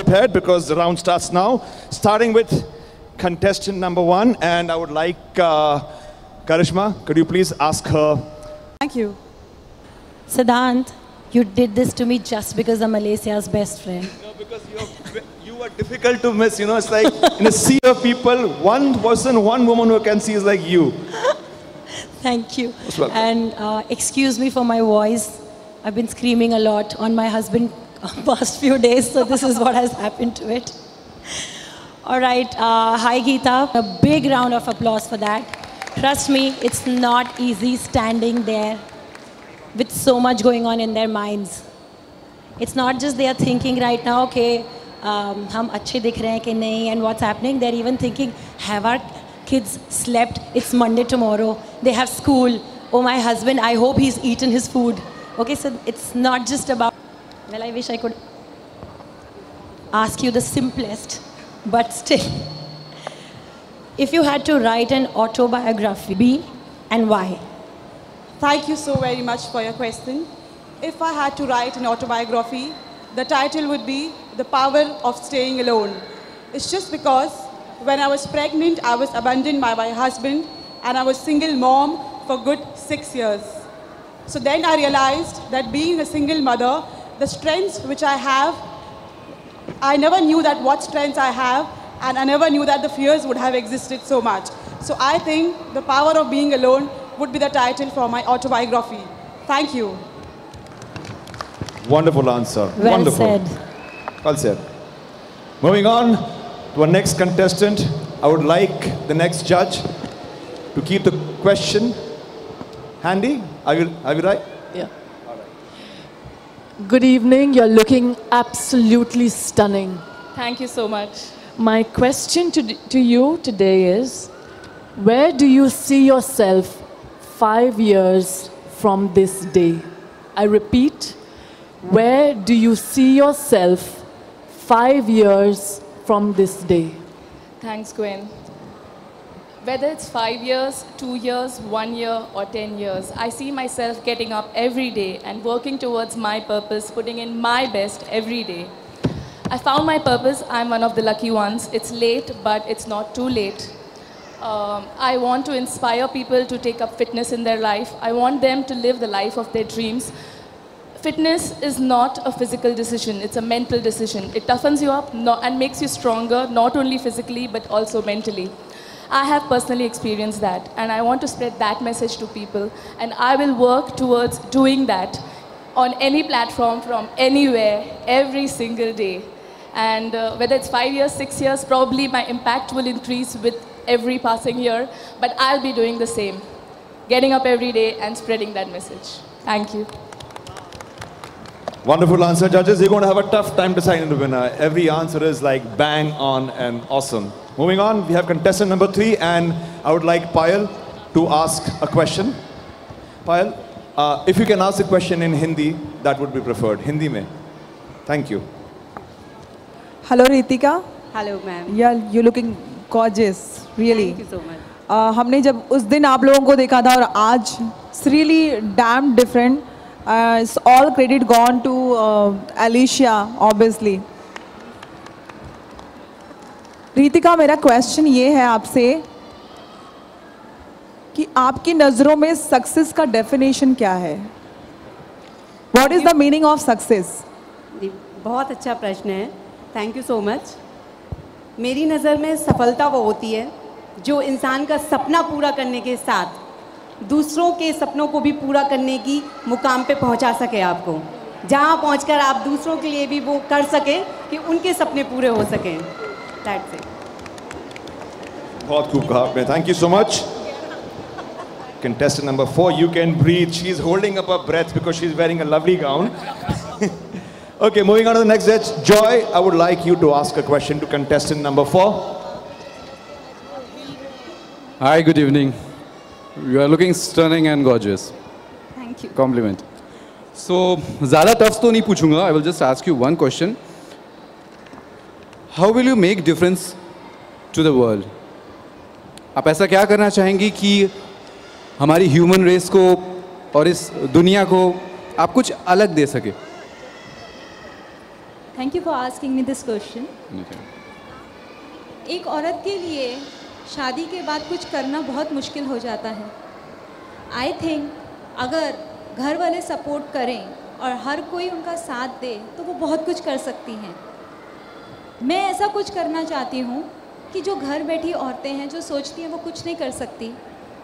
prepared because the round starts now. Starting with contestant number 1, and I would like Karishma, could you please ask her? Thank you. Siddhant, you did this to me just because I'm Alessia's best friend. No, because you are difficult to miss. You know, it's like in a sea of people, one person, one woman who can see is like you. Thank you. Most welcome. And excuse me for my voice. I've been screaming a lot on my husband past few days, so this is what has happened to it. All right, hi Geeta. A big round of applause for that. Trust me, it's not easy standing there with so much going on in their minds. It's not just they are thinking right now, okay, hum अच्छे दिख रहे हैं कि नहीं, and what's happening. They're even thinking, have our kids slept? It's Monday tomorrow. They have school. Oh, my husband, I hope he's eaten his food. Okay, so it's not just about, well, I wish I could ask you the simplest, but still. If you had to write an autobiography, be and why? Thank you so very much for your question. If I had to write an autobiography, the title would be The Power of Staying Alone. It's just because when I was pregnant, I was abandoned by my husband and I was single mom for good 6 years. So then I realized that being a single mother, the strengths which I have, I never knew that what strengths I have, and I never knew that the fears would have existed so much. So I think The Power of Being Alone would be the title for my autobiography. Thank you. Wonderful answer. Well Wonderful. said. Well said. Moving on to our next contestant, I would like the next judge to keep the question handy. Are you right? Yeah. Good evening. You're looking absolutely stunning. Thank you so much. My question to you today is, where do you see yourself 5 years from this day? I repeat, where do you see yourself 5 years from this day? Thanks, Gwen. Whether it's 5 years, 2 years, 1 year, or 10 years, I see myself getting up every day and working towards my purpose, putting in my best every day. I found my purpose. I'm one of the lucky ones. It's late, but it's not too late. I want to inspire people to take up fitness in their life. I want them to live the life of their dreams. Fitness is not a physical decision, it's a mental decision. It toughens you up and makes you stronger, not only physically, but also mentally. I have personally experienced that, and I want to spread that message to people, and I will work towards doing that on any platform, from anywhere, every single day. And whether it's 5 years, 6 years, probably my impact will increase with every passing year, but I'll be doing the same, getting up every day and spreading that message. Thank you. Wonderful answer, judges. You're going to have a tough time deciding the winner. Every answer is like bang on and awesome. Moving on, we have contestant number 3, and I would like Payal to ask a question. Payal, if you can ask the question in Hindi, that would be preferred. Hindi mein. Thank you. Hello, Ritika. Hello, ma'am. Yeah, you're looking gorgeous, really. Thank you so much. हमने जब उस दिन आप लोगों को देखा था और आज, it's really damn different. It's all credit gone to Alicia, obviously. Ritika, मेरा क्वेश्चन ये है आपसे कि आपकी नज़रों में सक्सेस का डेफिनेशन क्या है? What is the meaning of success? बहुत अच्छा प्रश्न है. Thank you so much. मेरी नज़र में सफलता वो होती है जो इंसान का सपना पूरा करने के साथ दूसरों के सपनों को भी पूरा करने की मुकाम पे पहुंचा सके आपको, जहां पहुंचकर आप दूसरों के लिए भी वो कर सके कि उनके सपने पूरे हो सकें. That's it. बहुत खूब कहा आपने. Thank you so much. Contestant number 4, you can breathe. She's holding up her breath because she's wearing a lovely gown. Okay, moving on to the next judge. Joy, I would like you to ask a question to contestant number 4. Hi, good evening. You are looking stunning and gorgeous. Thank you. Compliment. So, ज़्यादा tough तो नहीं पूछूंगा. I will just ask you one question. How will you make difference to the world? आप ऐसा क्या करना चाहेंगी कि हमारी ह्यूमन रेस को और इस दुनिया को आप कुछ अलग दे सके? Thank you for asking me this question. एक औरत के लिए शादी के बाद कुछ करना बहुत मुश्किल हो जाता है. I think अगर घर वाले सपोर्ट करें और हर कोई उनका साथ दे तो वो बहुत कुछ कर सकती हैं. मैं ऐसा कुछ करना चाहती हूँ कि जो घर बैठी औरतें हैं जो सोचती हैं वो कुछ नहीं कर सकती,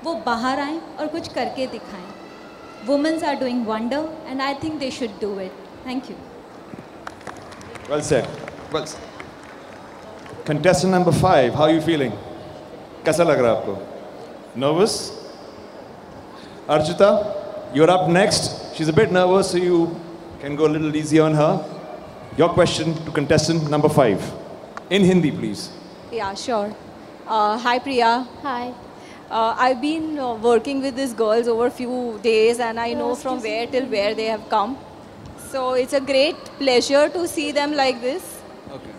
वो बाहर आएं और कुछ करके दिखाएं. Women are doing wonder and I think they should do it. Thank you. Well said. Well said. Contestant number 5, how are you feeling? कैसा लग रहा है आपको? Nervous? Archita, you're up next. She's a bit nervous, so you can go a little easy on her. Your question to contestant number 5. In Hindi, please. Yeah, sure. Hi, Priya. Hi. I've been working with these girls over a few days and I know from where till where they have come. So it's a great pleasure to see them like this. Okay.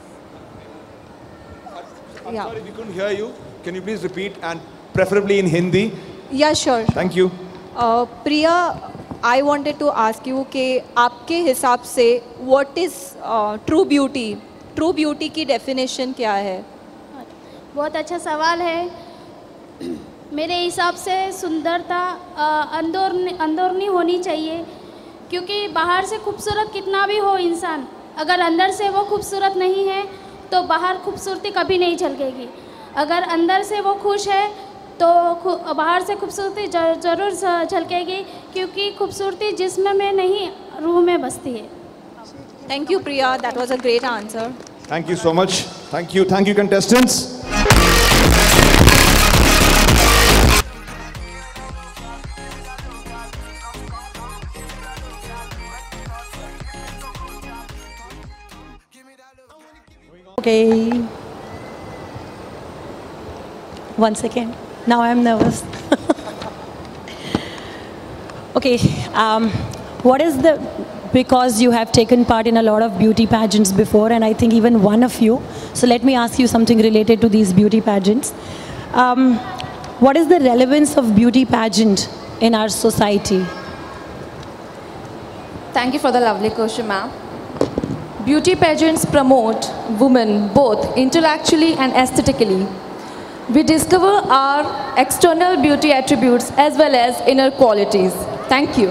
I'm sorry we couldn't hear you. Can you please repeat and preferably in Hindi? Yeah, sure. Thank you. Priya, I wanted to ask you कि आपके हिसाब से what is true beauty? True beauty की definition क्या है? बहुत अच्छा सवाल है. मेरे हिसाब से सुंदरता अंदरूनी होनी चाहिए, क्योंकि बाहर से खूबसूरत कितना भी हो इंसान, अगर अंदर से वो खूबसूरत नहीं है तो बाहर खूबसूरती कभी नहीं झलकेगी. अगर अंदर से वो खुश है तो बाहर से खूबसूरती ज़रूर झलकेगी, क्योंकि खूबसूरती जिस्म में नहीं रूह में बसती है. Thank you, Priya. That was a great answer. Thank you so much. Thank you. Thank you, contestants. Okay. 1 second. Now I'm nervous. Okay. What is the, because you have taken part in a lot of beauty pageants before, and I think even one of you, so let me ask you something related to these beauty pageants. What is the relevance of beauty pageant in our society? Thank you for the lovely question, ma'am. Beauty pageants promote women both intellectually and aesthetically. We discover our external beauty attributes as well as inner qualities. Thank you.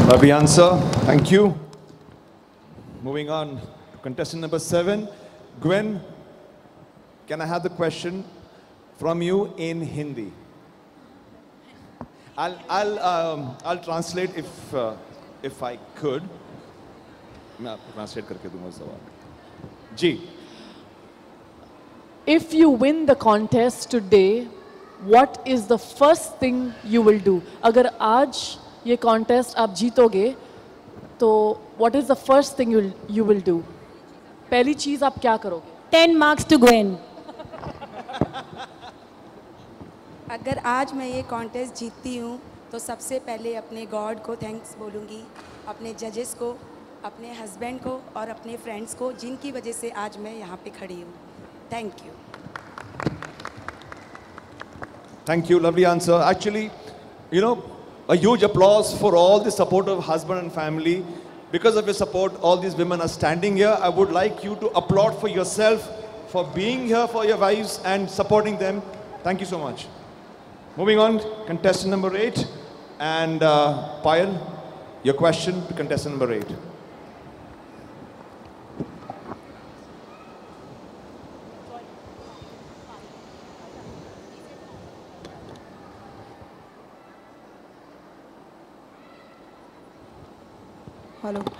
Lovely answer. Thank you. Moving on to contestant number 7. Gwen, can I have the question from you in Hindi? I'll translate if I could. मैं आपको translate करके दूंगा सवाल. जी. If you win the contest today, what is the first thing you will do? अगर आज ये contest आप जीतोगे, तो what is the first thing you will do? पहली चीज आप क्या करोगे? 10 marks to Gwen. अगर आज मैं ये कॉन्टेस्ट जीतती हूँ तो सबसे पहले अपने गॉड को थैंक्स बोलूँगी, अपने जजेस को, अपने हस्बैंड को और अपने फ्रेंड्स को, जिनकी वजह से आज मैं यहाँ पे खड़ी हूँ. Thank you. Thank you, lovely answer. Actually, you know, a huge applause for all the support of husband and family. Because of your support, all these women are standing here. I would like you to applaud for yourself, for being here for your wives and supporting them. Thank you so much. Moving on, contestant number 8. And Payal, your question to contestant number 8.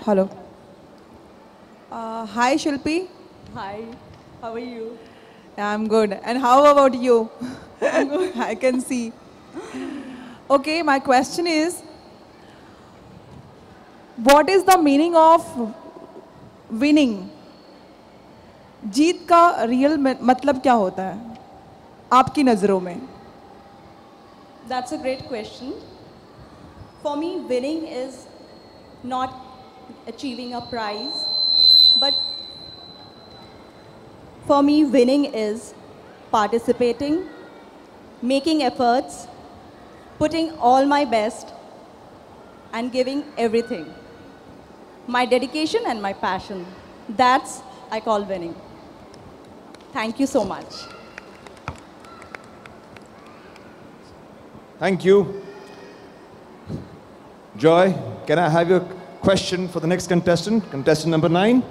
Hello. Hi, Shilpi. Hi. How are you? I'm good. And how about you? I'm good. I can see. Okay, my question is, what is the meaning of winning? जीत का real मतलब क्या होता है आपकी नज़रों में? That's a great question. For me, winning is not achieving a prize, but for me, winning is participating, making efforts, putting all my best, and giving everything. my dedication and my passion. That's I call winning. Thank you so much. Thank you. Joy, can I have your question for the next contestant? Contestant number 9.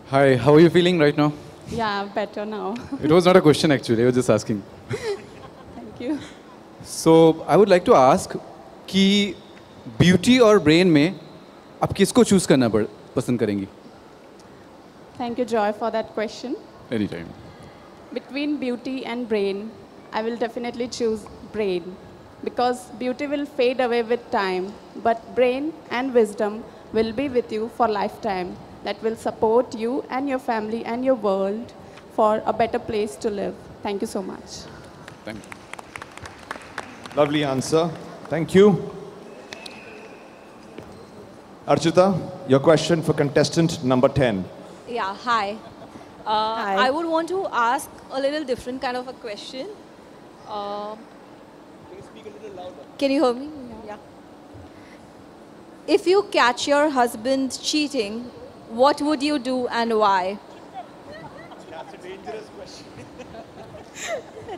Hi, how are you feeling right now? Yeah, better now. It was not a question actually, I was just asking. Thank you. So, I would like to ask कि beauty और brain में आप किसको choose करना पसंद करेंगी? Thank you, Joy, for that question. Anytime. Between beauty and brain, I will definitely choose brain. Because beauty will fade away with time, but brain and wisdom will be with you for lifetime. That will support you and your family and your world for a better place to live. Thank you so much. Thank you. Lovely answer. Thank you. Archita, your question for contestant number 10. Yeah, hi. I would want to ask a little different kind of a question. Can you hear me? Yeah. If you catch your husband cheating, what would you do and why? That's a dangerous question.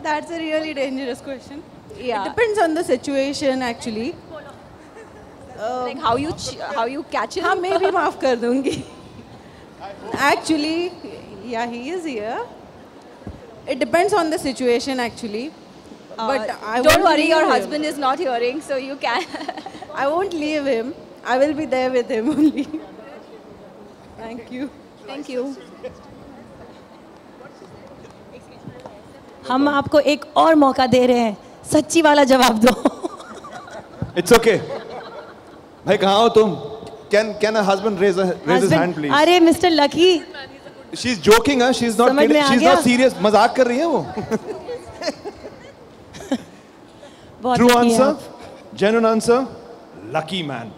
That's a really dangerous question. Yeah. It depends on the situation actually. Like how you catch him? हाँ मैं भी माफ कर दूँगी. Actually, yeah, he is here. It depends on the situation actually. But I don't won't worry, leave your him. husband is not hearing, so you can. I won't leave him. I will be there with him only. Thank you. Thank you. हम आपको एक और मौका दे रहे हैं, सच्ची वाला जवाब दो. It's okay. भाई कहाँ हो तुम? Can a husband raise his hand, please? अरे mister lucky. She's joking, huh? She's not समझ में kidding. आ She's गया? not serious. मजाक कर रही है वो. बहुत True lucky हैं answer, आप. genuine answer, lucky man.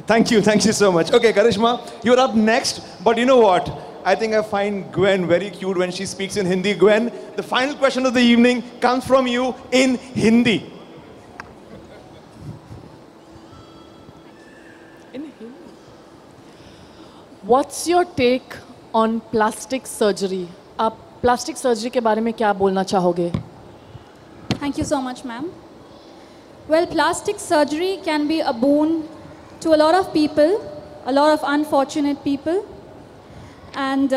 Thank you so much. Okay, Karishma, you're up next. But you know what? I think I find Gwen very cute when she speaks in Hindi. Gwen, the final question of the evening comes from you in Hindi. What's your take on plastic surgery? आप plastic surgery के बारे में क्या बोलना चाहोगे? Thank you so much, ma'am. Well, plastic surgery can be a boon to a lot of people, a lot of unfortunate people. And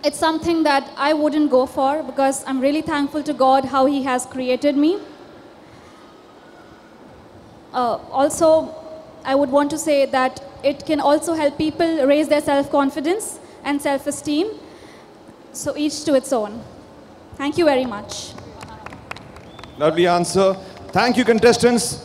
it's something that I wouldn't go for because I'm really thankful to God how He has created me. Also, I would want to say that it can also help people raise their self-confidence and self-esteem. So each to its own. Thank you very much. Lovely answer. Thank you, contestants.